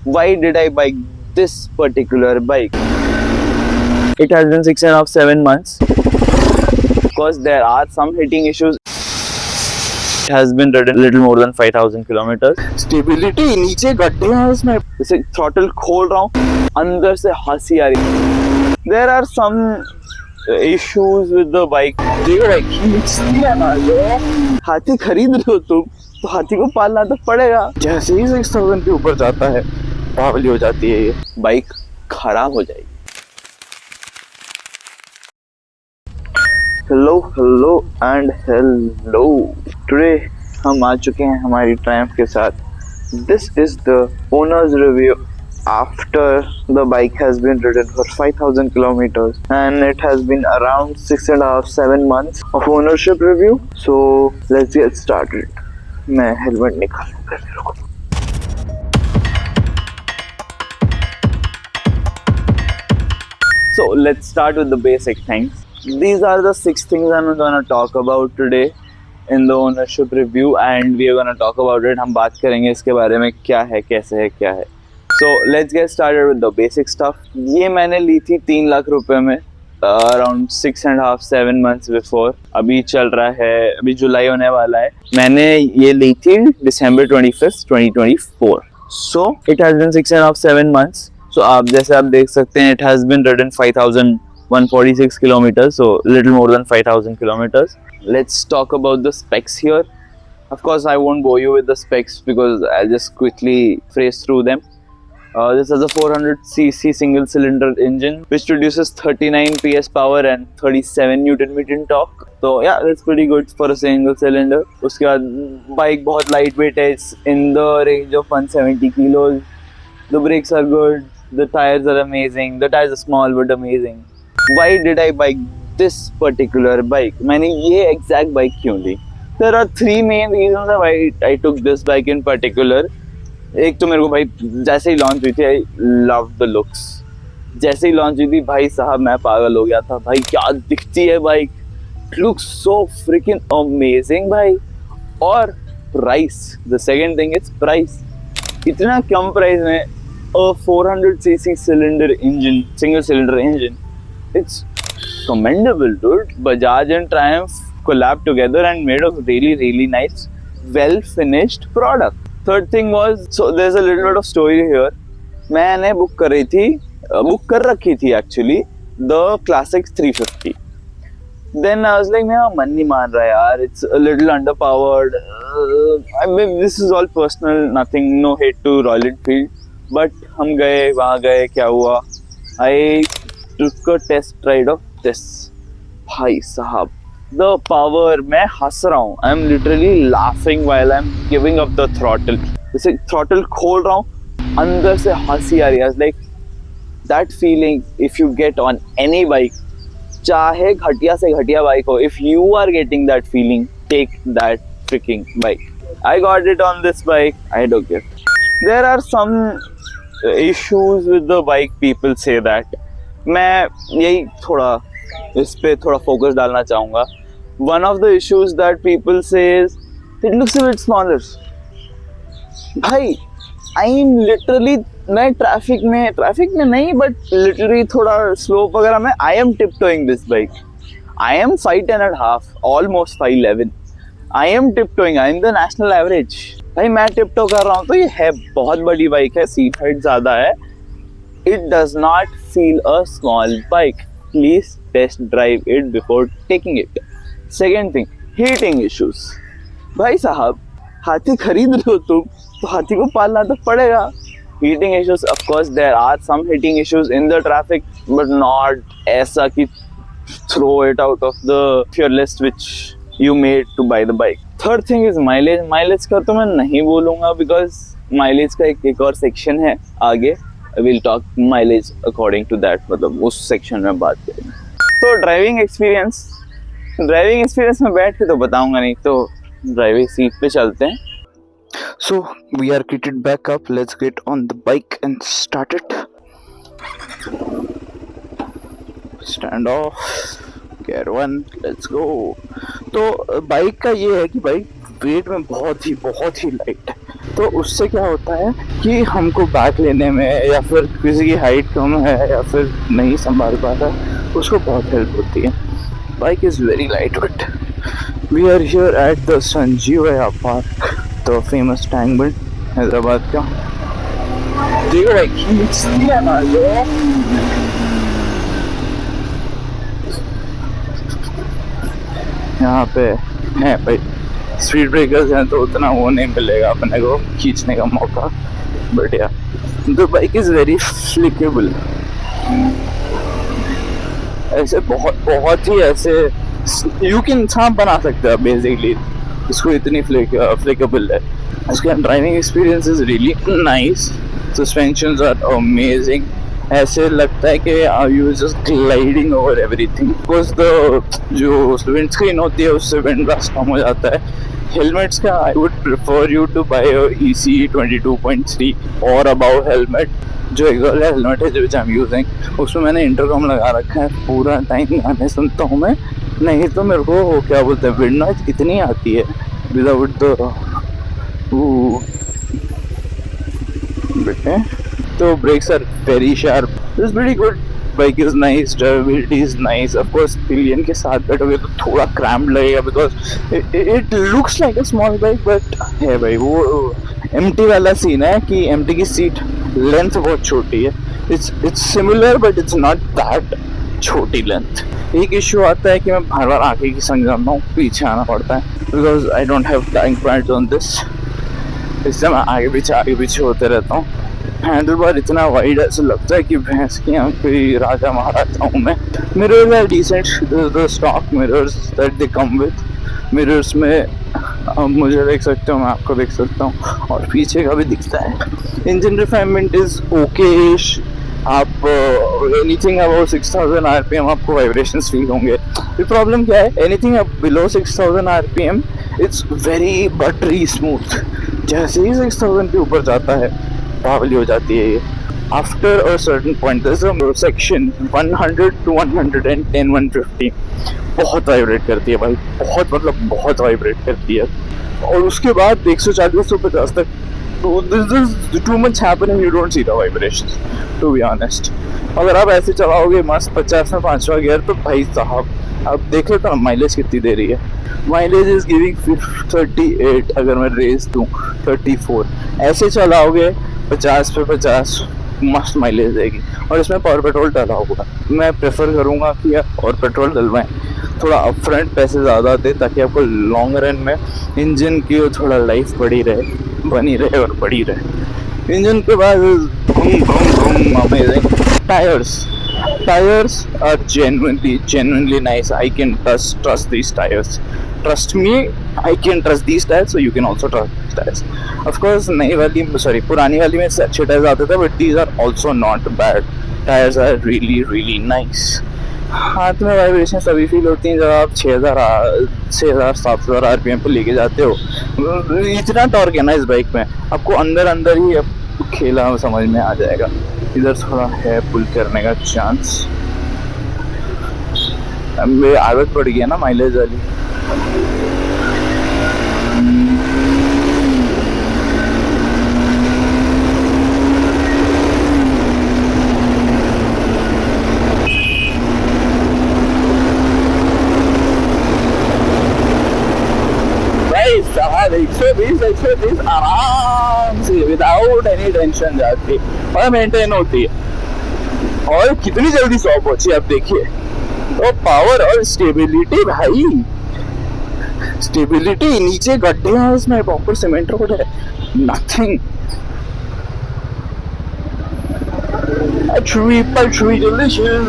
why did I buy this particular bike? It has been 6.5 7 months. Because there are some hitting issues. It has been ridden little more than 5,000 kilometers. Stability नीचे गड्ढे हैं उसमें. जैसे throttle खोल रहा हूँ, अंदर से हंसी आ रही. There are some issues with the bike. देखो भाई खींचती है ना जो. हाथी खरीद रहे हो तुम तो हाथी को पालना तो पड़ेगा. जैसे ही 6,000 के ऊपर जाता है बावली हो जाती है ये. बाइक खराब हो जाएगी. Hello and hello. टुडे हम आ चुके हैं हमारी ट्रायम्फ के साथ. This is the owner's review after the bike has been ridden for 5,000 kilometers and it has been around 6.5 7 months of ownership review. So let's get started. मैं helmet निकालूंगा. So let's start with the basic things. These are the 6 things I'm going to talk about today in the ownership review and we are going to talk about it. हम बात करेंगे इसके बारे में क्या है, कैसे है, क्या है. So let's get started with the basic stuff. ये मैंने ली थी 3 लाख रुपए में around 6.5 7 months before. अभी चल रहा है, अभी जुलाई होने वाला है. मैंने ये ली थी December 25th 2024. So it has been 6.5 7 months. So आप जैसे आप देख सकते हैं it has been ridden 5,146 kilometers, so little more than 5,000 kilometers. Let's talk about the specs here. Of course, I won't bore you with the specs because I'll just quickly phrase through them. This has a 400cc single cylinder engine which produces 39 PS power and 37 Nm torque. So yeah, that's pretty good for a single cylinder. उसके बाद bike बहुत lightweight है. It's in the range of 170 kilos. The brakes are good. The tires are amazing. The tires are small but amazing. Why did I buy this particular bike? मैंने ये exact bike क्यों ली? There are 3 main reasons why I took this bike in particular. एक तो मेरे को भाई जैसे ही launch हुई थी I loved the looks. जैसे ही लॉन्च हुई थी भाई साहब मैं पागल हो गया था. भाई क्या दिखती है bike. Looks so freaking amazing भाई. और price. The second thing is price. इतना कम प्राइस में a 400cc cylinder engine, single cylinder engine. It's commendable, dude. Bajaj and Triumph collabed together and made a really nice, well finished product. Third thing was, so there's a little bit of story here. मैंने book कर रखी थी actually the Classic 350. Then I was like मेरा मन नहीं मान रहा यार. It's a little underpowered. I mean this is all personal, nothing, no hate to Royal Enfield. But हम गए, वहाँ गए, क्या हुआ? I took a test ride of this. भाई साहब, the power, मैं हंस रहा हूँ. I'm literally laughing while I'm giving up the throttle. जैसे throttle खोल रहा हूँ, अंदर से हंसी आ रही है. Like that feeling if you get on any bike, चाहे घटिया से घटिया बाइक हो, if you are getting that feeling, take that freaking bike. I got it on this bike. I took it. There are some issues with the bike, people say that. मैं यही थोड़ा इस पे थोड़ा फोकस डालना चाहूँगा. One of the issues that people say is it looks a bit smaller. भाई I'm literally मैं ट्रैफिक में नहीं but literally थोड़ा स्लोप वगैरह में I am tiptoeing this bike. I am 5'10.5, almost 5'11. I am tiptoeing. I am the national average. भाई मैं टिपटो कर रहा हूँ तो ये है बहुत बड़ी बाइक है. सीट हाइट ज़्यादा है. It does not feel a small bike. Please test drive it before taking it. Second thing, heating issues. भाई साहब हाथी खरीद रहे हो तुम तो हाथी को पालना तो पड़ेगा. Heating issues, of course there are some heating issues in the traffic, but not ऐसा कि throw it out of the your list which you made to buy the bike. Third thing is mileage. Mileage का तो मैं नहीं बोलूँगा because mileage का एक और section है आगे. I will talk mileage according to that. मतलब उस section में बात करेंगे. तो driving experience में बैठ के तो बताऊँगा नहीं, तो ड्राइविंग सीट पे चलते हैं. So we are kitted back up. Let's get on the bike and start it. Stand off. Gear 1. Let's go. तो बाइक का ये है कि बाइक वेट में बहुत ही लाइट है. तो उससे क्या होता है कि हमको बैक लेने में या फिर किसी की हाइट कम है या फिर नहीं संभाल पाता उसको बहुत हेल्प होती है। Bike is very light weight. We are here at the Sanjeevaiah park, the famous tank bund Hyderabad का। देखो भाई खींचती है ना जो, यहाँ पे है भाई स्पीड ब्रेकर्स हैं तो उतना वो नहीं मिलेगा अपने को खींचने का मौका, बट या द बाइक इज़ वेरी फ्लिकेबल। ऐसे बहुत ही ऐसे यू कैन सांप बना सकते हो बेसिकली इसको, इतनी फ्लिकेबल है। इसका driving experience is really nice, suspensions are amazing. ऐसे लगता है कि you just gliding over everything, because the जो विंड स्क्रीन होती है उससे विंड ब्लास्ट कम हो जाता है। हेलमेट्स का I would prefer you to buy ECE 22.3 और अबाउ हेलमेट। जो एक्सॉल हेलमेट है जो आई एम यूजिंग उसमें मैंने इंटरकॉम लगा रखा है, पूरा टाइम गाने सुनता हूँ मैं, नहीं तो मेरे को क्या बोलते हैं विंड नॉइज इतनी आती है विदाउट द तो brakes are very sharp, it's very good. Bike is nice, drivability is nice. Of course pillion के साथ बैठोगे तो थोड़ा क्रैम्प लगेगा because it looks like a small bike, but है भाई वो एमटी वाला सीन है कि एमटी की सीट लेंथ बहुत छोटी है। It's similar but it's not that छोटी लेंथ। एक इश्यू आता है कि मैं बार बार आगे की संग जाता हूँ, पीछे आना पड़ता है because I don't have tank pads on this, इससे मैं आगे पीछे होते रहता हूँ। हैंडल बार इतना वाइड ऐसा लगता है कि भैंस की यहाँ कोई राजा महाराजा हूँ मैं। Mirrors are decent, the stock mirrors that they come with. Mirrors में मुझे देख सकते हो, मैं आपको देख सकता हूँ और पीछे का भी दिखता है। Engine refinement is okayish. आप एनीथिंग अबाउट 6000 RPM आपको वाइब्रेशंस फील होंगे। ये प्रॉब्लम क्या है, एनीथिंग अब below 6000 RPM it's very buttery smooth. जैसे ही 6000 के ऊपर जाता है बावली हो जाती है ये। After a certain point there is a section 100 to 110 150 बहुत वाइब्रेट करती है भाई, बहुत मतलब बहुत वाइब्रेट करती है। और उसके बाद 140 से 50 तक तो this is too much happening, you don't see the vibrations to be honest. अगर आप ऐसे चलाओगे मस्त 50 में 5वां गियर तो भाई साहब अब देख लो तो माइलेज कितनी दे रही है। माइलेज इज गिविंग 38, अगर मैं रेस दूँ 34। ऐसे चलाओगे 50 पे 50 मस्त माइलेज देगी। और इसमें पावर पेट्रोल डाला होगा, मैं प्रेफर करूँगा कि आप और पेट्रोल डलवाएं, थोड़ा अपफ्रंट पैसे ज़्यादा दे ताकि आपको लॉन्ग रन में इंजन की थोड़ा लाइफ बनी रहे और बड़ी रहे। इंजन के बाद amazing. Tyres are genuinely nice. I can trust these tires. Trust me, I can trust these tires, so you can also trust these tires. Of course, पुरानी वाली में से अच्छे टायर्स आते थे, but these are also not bad. Tires are really nice. हाथ में vibration तभी फील होती हैं जब आप 6000-7000 RPM पर लेके जाते हो। इतना टॉर्क है ना इस बाइक में, आपको अंदर ही खेला समझ में आ जाएगा। इधर थोड़ा है पुल करने का चांस, मेरी आदत पड़ गई है ना माइलेज वाली। भाई 120 आराम से विदाउट एनी टेंशन जाती और मेंटेन होती है। और कितनी जल्दी 100 पहुंची आप देखिए। तो पावर और स्टेबिलिटी भाई, स्टेबिलिटी, नीचे गड्ढे हैं इसमें, प्रॉपर सीमेंट रोड है, नथिंग। Triple delicious.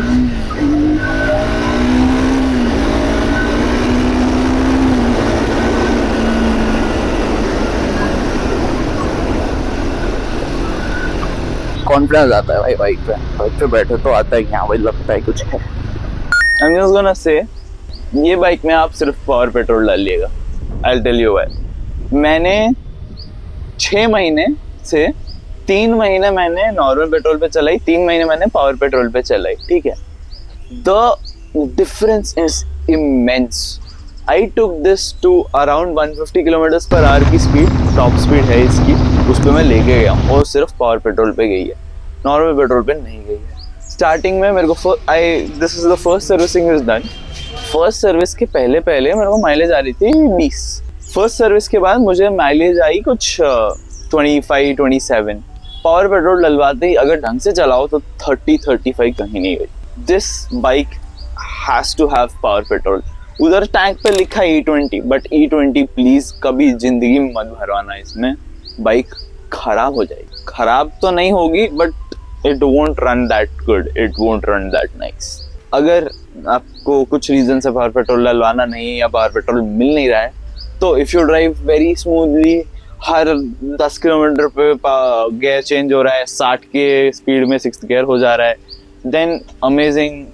कॉन्फिडेंस आता है भाई बाइक पे बैठे तो आता है कि हाँ भाई लगता है कुछ है। I'm just gonna say, ये बाइक में आप सिर्फ पावर पेट्रोल डालिएगा। I'll tell you why. मैंने 6 महीने से 3 महीने मैंने नॉर्मल पेट्रोल पे चलाई, 3 महीने मैंने पावर पेट्रोल पे चलाई, ठीक है। The difference is immense. I took this to around 150 kilometre per hour की स्पीड, टॉप स्पीड है इसकी, उस पर मैं लेके गया हूँ और सिर्फ पावर पेट्रोल पे गई है, नॉर्मल पेट्रोल पे नहीं गई है। स्टार्टिंग में मेरे को this is the first servicing is done. First service के पहले पहले मेरे को माइलेज आ रही थी 20। फर्स्ट सर्विस के बाद मुझे माइलेज आई कुछ 25-27। पावर पेट्रोल डलवाते ही अगर ढंग से चलाओ तो 30-35 कहीं नहीं गई। This bike has to have power petrol. उधर टैंक पे लिखा है E20, बट E20 प्लीज कभी जिंदगी में मत भरवाना, इसमें बाइक खराब हो जाएगी। खराब तो नहीं होगी but it won't run that good, it won't run that nice. अगर आपको कुछ रीजन से पावर पेट्रोल डलवाना नहीं है या पावर पेट्रोल मिल नहीं रहा है, तो if you drive very smoothly, her 10 kilometre पे गियर चेंज हो रहा है, 60 के स्पीड में 6th गियर हो जा रहा है, देन अमेजिंग,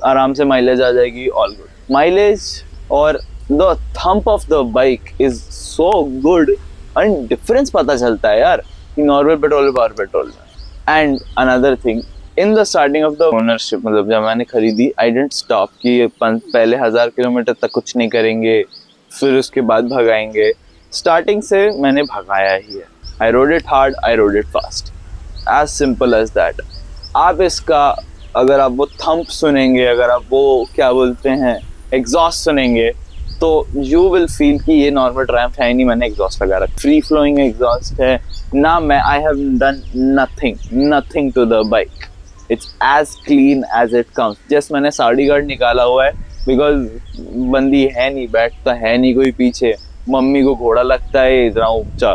आराम से माइलेज आ जाएगी, ऑल गुड। माइलेज और the thump of the bike is so good and difference पता चलता है यार कि नॉर्मल पेट्रोल पावर पेट्रोल में। And another thing, in the starting of the ownership, मतलब जब मैंने खरीदी, आई डिडंट स्टॉप कि पहले 1000 किलोमीटर तक कुछ नहीं करेंगे फिर उसके बाद भगाएंगे। स्टार्टिंग से मैंने भगाया ही है। I rode it hard, I rode it fast, as simple as that. आप इसका अगर आप वो थंप सुनेंगे, अगर आप वो क्या बोलते हैं एग्जॉस्ट सुनेंगे, तो यू विल फील कि ये नॉर्मल ट्रायम्फ है नहीं, मैंने एग्जॉस्ट लगा रखा, फ्री फ्लोइंग एग्जॉस्ट है ना। मैं I have done nothing to the bike, it's as clean as it comes. Just मैंने साड़ी गार्ड निकाला हुआ है बिकॉज बंदी है नहीं, बैठता है नहीं कोई पीछे, मम्मी को घोड़ा लगता है इतना ऊंचा,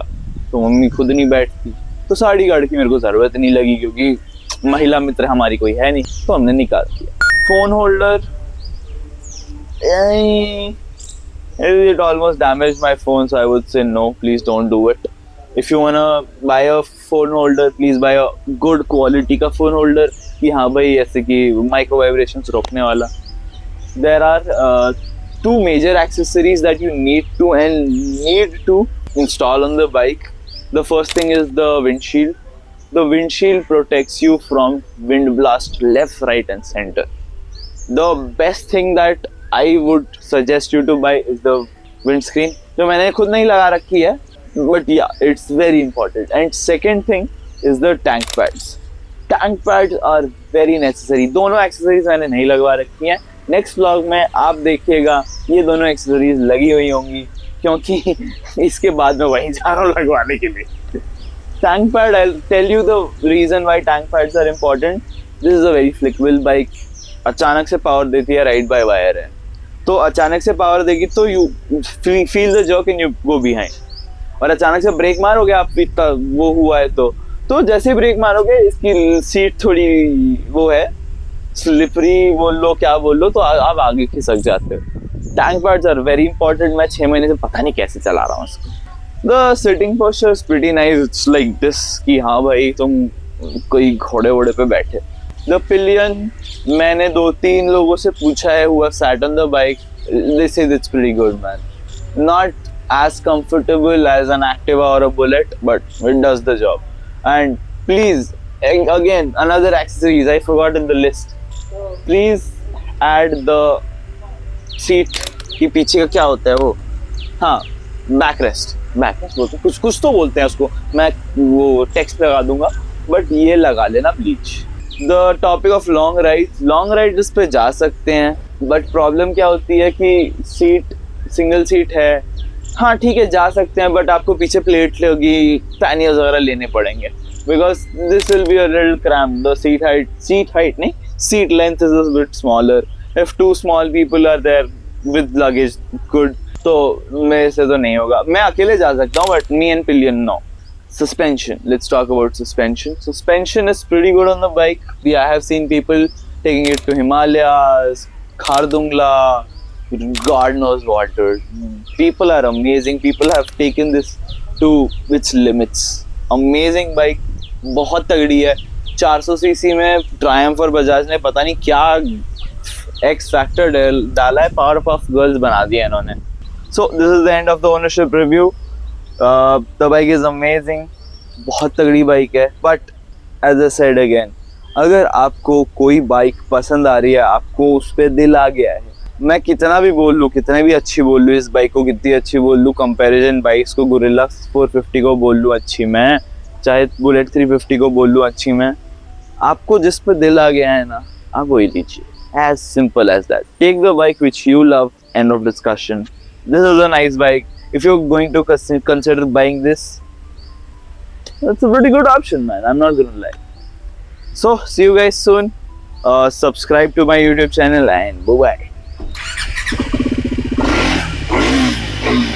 तो मम्मी खुद नहीं बैठती, तो साड़ी गार्ड की मेरे को जरूरत नहीं लगी क्योंकि महिला मित्र हमारी कोई है नहीं, तो हमने निकाल दिया। Phone holder, it almost damaged my phone, so I would say no, please don't do it. If you wanna buy a phone holder, please buy a good quality का phone holder कि हाँ भाई ऐसे कि micro vibrations रोकने वाला। There are 2 major accessories that you need to install on the bike. The first thing is the windshield. The windshield protects you from wind blast left, right and center. The best thing that I would suggest you to buy is the windscreen, जो मैंने खुद नहीं लगा रखी है, but yeah, it's very important. And second thing is the tank pads. Tank pads are very necessary. दोनों accessories मैंने नहीं लगवा रखी हैं। Next vlog में आप देखिएगा ये दोनों accessories लगी हुई होंगी, क्योंकि इसके बाद मैं वहीं जा रहा हूँ लगवाने के लिए। Tank pad, I'll tell you the reason why tank pads are important. This is a very flexible bike. अचानक से पावर देती है, राइड बाय वायर है, तो अचानक से पावर देगी तो you feel the jerk and you go behind. और अचानक से ब्रेक मारोगे, आप इतना वो हुआ है तो जैसे ही ब्रेक मारोगे इसकी सीट थोड़ी वो है स्लिपरी बोल लो क्या बोल लो, तो आप आगे खिसक जाते हो। Tank pads are very important. मैं 6 महीने से पता नहीं कैसे चला रहा हूँ इसको। The sitting posture is pretty nice, it's like this कि हाँ भाई तुम कोई घोड़े वोड़े पे बैठे। द पिलियन, मैंने 2-3 लोगों से पूछा है who have sat on the bike, they say it's pretty good man. Not as comfortable as an Activa or a Bullet, but it does the job. And please, again another accessories I forgot in the list. Please add the seat के पीछे का क्या होता है वो, हाँ back rest बोलते हैं, कुछ तो बोलते हैं उसको, मैं वो टेक्स्ट लगा दूंगा, बट ये लगा लेना please. The topic of long ride इस पे जा सकते हैं, बट प्रॉब्लम क्या होती है कि सीट सिंगल सीट है, हाँ ठीक है जा सकते हैं, बट आपको पीछे प्लेट लगी, पैनियर्स वगैरह लेने पड़ेंगे, because this will be a little cramp. The seat length is a bit smaller. If 2 small people are there with luggage, good, तो मेरे से तो नहीं होगा। मैं अकेले जा सकता हूँ, but me and Pillion no. Suspension. Let's talk about suspension. Suspension is pretty good on the bike. I have seen people taking it to Himalayas, Khardungla, God knows what. People are amazing. People have taken this to its limits. Amazing bike. बहुत तगड़ी है। 400 cc में Triumph और Bajaj ने पता नहीं क्या X factor डाला है, पावर ऑफ गर्ल्स बना दिया इन्होंने। So this is the end of the ownership review. The bike is amazing, बहुत तगड़ी बाइक है, but as I said again, अगर आपको कोई बाइक पसंद आ रही है, आपको उस पर दिल आ गया है, मैं कितना भी बोल लूँ, कितने भी अच्छी बोल लूँ इस बाइक को, कितनी अच्छी बोल लूँ कंपैरिजन बाइक्स को, गुरिल्ला 450 को बोल लूँ अच्छी मैं, चाहे बुलेट 350 को बोल लूँ अच्छी मैं, आपको जिस पर दिल आ गया है ना, आप वही लीजिए. As simple as that. Take the bike which you love. End of discussion. This is a nice bike. If you're going to consider buying this, that's a pretty good option, man. I'm not gonna lie. So, see you guys soon. Subscribe to my YouTube channel and bye bye.